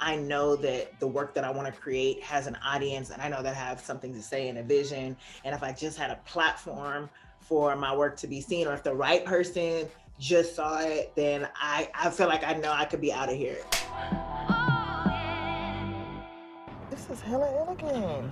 I know that the work that I want to create has an audience, and I know that I have something to say and a vision. And if I just had a platform for my work to be seen, or if the right person just saw it, then I feel like I know I could be out of here. This is hella elegant.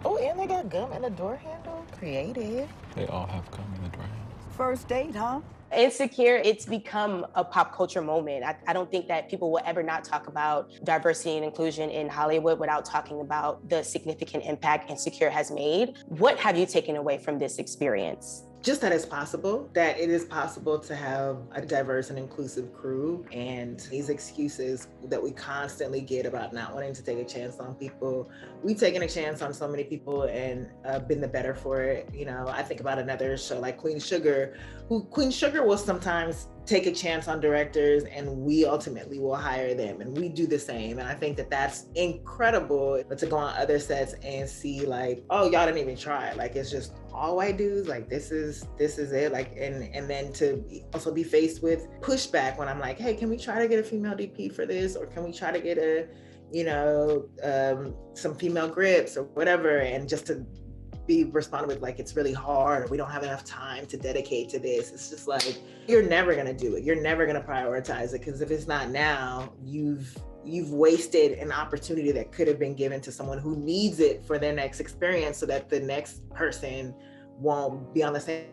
Oh, and they got gum in the door handle. Creative. They all have gum in the door handle. First date, huh? Insecure, it's become a pop culture moment. I don't think that people will ever not talk about diversity and inclusion in Hollywood without talking about the significant impact Insecure has made. What have you taken away from this experience? Just that it's possible, that it is possible to have a diverse and inclusive crew, and these excuses that we constantly get about not wanting to take a chance on people. We've taken a chance on so many people and been the better for it. You know, I think about another show like Queen Sugar, who Queen Sugar will sometimes take a chance on directors and we ultimately will hire them, and we do the same. And I think that that's incredible, but to go on other sets and see like, oh, y'all didn't even try. Like, it's just all white dudes, like this is it. Like, and then to also be faced with pushback when I'm like, hey, can we try to get a female DP for this? Or can we try to get a, some female grips or whatever? And just to be responded with like, it's really hard, we don't have enough time to dedicate to this. It's just like, you're never gonna do it. You're never gonna prioritize it, because if it's not now, you've wasted an opportunity that could have been given to someone who needs it for their next experience, so that the next person won't be on the same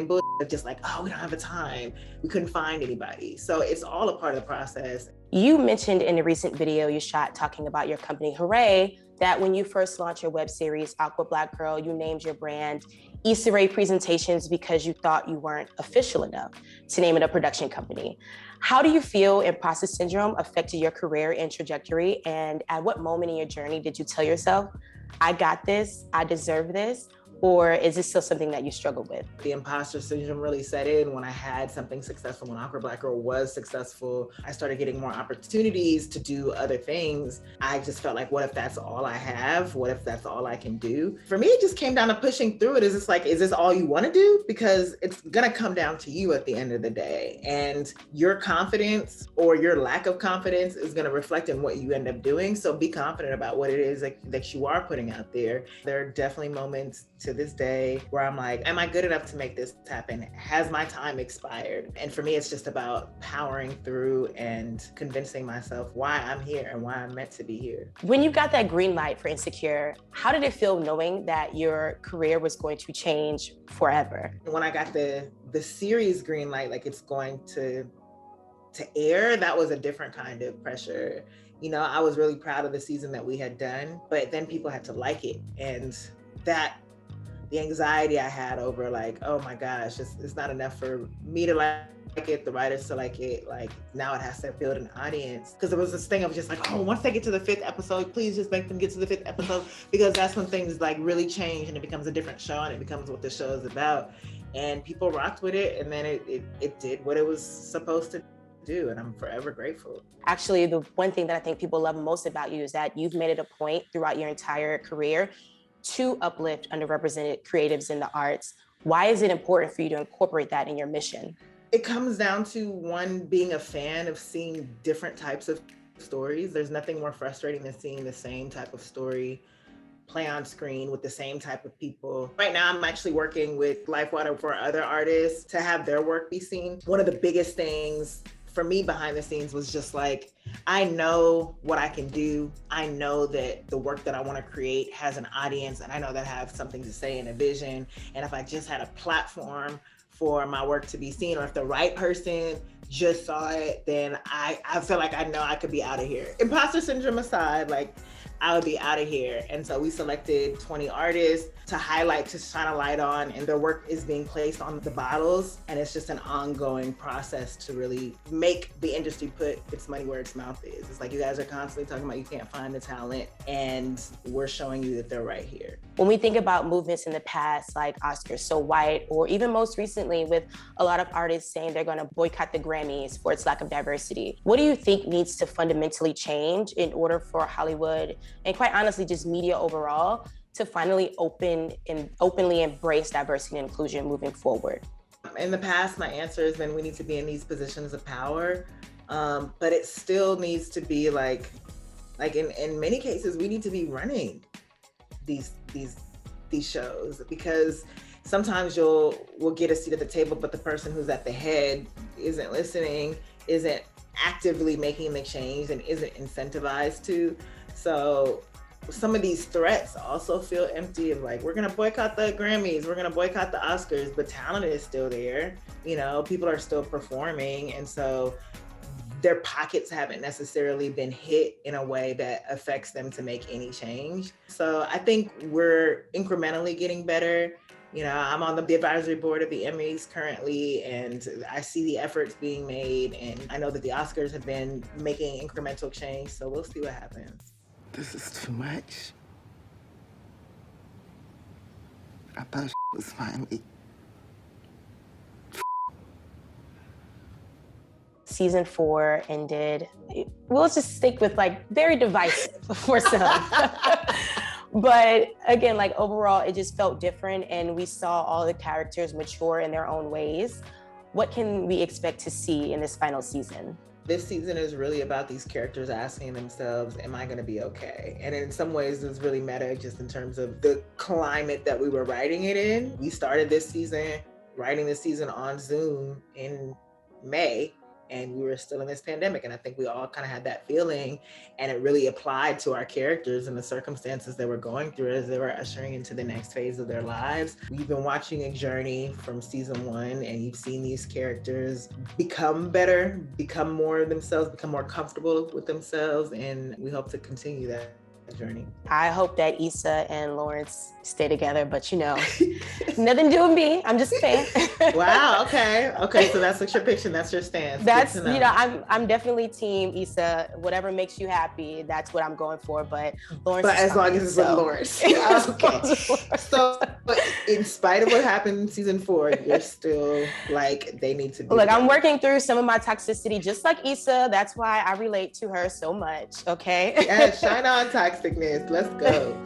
bullshit of just like, oh, we don't have the time, we couldn't find anybody. So it's all a part of the process. You mentioned in a recent video you shot talking about your company, Hooray, that when you first launched your web series, Aqua Black Girl, you named your brand Issa Rae Presentations because you thought you weren't official enough to name it a production company. How do you feel imposter syndrome affected your career and trajectory? And at what moment in your journey did you tell yourself, I got this, I deserve this? Or is this still something that you struggle with? The imposter syndrome really set in when I had something successful. When Aqua Black Girl was successful, I started getting more opportunities to do other things. I just felt like, what if that's all I have? What if that's all I can do? For me, it just came down to pushing through it. Is this all you want to do? Because it's gonna come down to you at the end of the day. And your confidence or your lack of confidence is gonna reflect in what you end up doing. So be confident about what it is that you are putting out there. There are definitely moments to this day where I'm like, am I good enough to make this happen? Has my time expired? And for me, it's just about powering through and convincing myself why I'm here and why I'm meant to be here. When you got that green light for Insecure, how did it feel knowing that your career was going to change forever? When I got the series green light, like it's going to air, that was a different kind of pressure. You know, I was really proud of the season that we had done, but then people had to like it. And the anxiety I had over like, oh my gosh, it's not enough for me to like it, the writers to like it, like now it has to build an audience. Because there was this thing of just like, oh, once they get to the 5th episode, please just make them get to the 5th episode, because that's when things like really change and it becomes a different show and it becomes what the show is about. And people rocked with it, and then it did what it was supposed to do, and I'm forever grateful. Actually, the one thing that I think people love most about you is that you've made it a point throughout your entire career to uplift underrepresented creatives in the arts. Why is it important for you to incorporate that in your mission? It comes down to, one, being a fan of seeing different types of stories. There's nothing more frustrating than seeing the same type of story play on screen with the same type of people. Right now, I'm actually working with Lifewater for other artists to have their work be seen. One of the biggest things for me behind the scenes was just like, I know what I can do. I know that the work that I want to create has an audience, and I know that I have something to say and a vision. And if I just had a platform for my work to be seen, or if the right person just saw it, then I feel like I know I could be out of here. Imposter syndrome aside, like, I would be out of here. And so we selected 20 artists to highlight, to shine a light on, and their work is being placed on the bottles. And it's just an ongoing process to really make the industry put its money where its mouth is. It's like, you guys are constantly talking about you can't find the talent, and we're showing you that they're right here. When we think about movements in the past, like Oscars So White, or even most recently with a lot of artists saying they're gonna boycott the Grammys for its lack of diversity, what do you think needs to fundamentally change in order for Hollywood, and quite honestly, just media overall, to finally openly embrace diversity and inclusion moving forward? In the past, my answer has been we need to be in these positions of power, but it still needs to be like Like in many cases, we need to be running these shows, because sometimes we'll get a seat at the table, but the person who's at the head isn't listening, isn't actively making the change, and isn't incentivized to. So some of these threats also feel empty of like, we're gonna boycott the Grammys, we're gonna boycott the Oscars, but talent is still there. You know, people are still performing, and so their pockets haven't necessarily been hit in a way that affects them to make any change. So I think we're incrementally getting better. You know, I'm on the advisory board of the Emmys currently, and I see the efforts being made. And I know that the Oscars have been making incremental change. So we'll see what happens. This is too much. I thought was finally. Season 4 ended, we'll just stick with like very divisive for some. But again, like overall, it just felt different, and we saw all the characters mature in their own ways. What can we expect to see in this final season? This season is really about these characters asking themselves, am I gonna be okay? And in some ways it's really meta, just in terms of the climate that we were writing it in. We started this season, writing this season on Zoom in May, and we were still in this pandemic. And I think we all kind of had that feeling, and it really applied to our characters and the circumstances they were going through as they were ushering into the next phase of their lives. We've been watching a journey from season 1, and you've seen these characters become better, become more themselves, become more comfortable with themselves. And we hope to continue that journey. I hope that Issa and Lawrence stay together, but you know, nothing to do with me. I'm just a fan. Wow. Okay. So that's like your picture. That's your stance. That's, you know, I'm definitely team Issa. Whatever makes you happy, that's what I'm going for. But Lawrence. But as long as it's with Lawrence. Okay. So, but in spite of what happened in season 4, you're still like, they need to be. Look, I'm working through some of my toxicity, just like Issa. That's why I relate to her so much. Okay. Yeah, shine on toxicness. Let's go.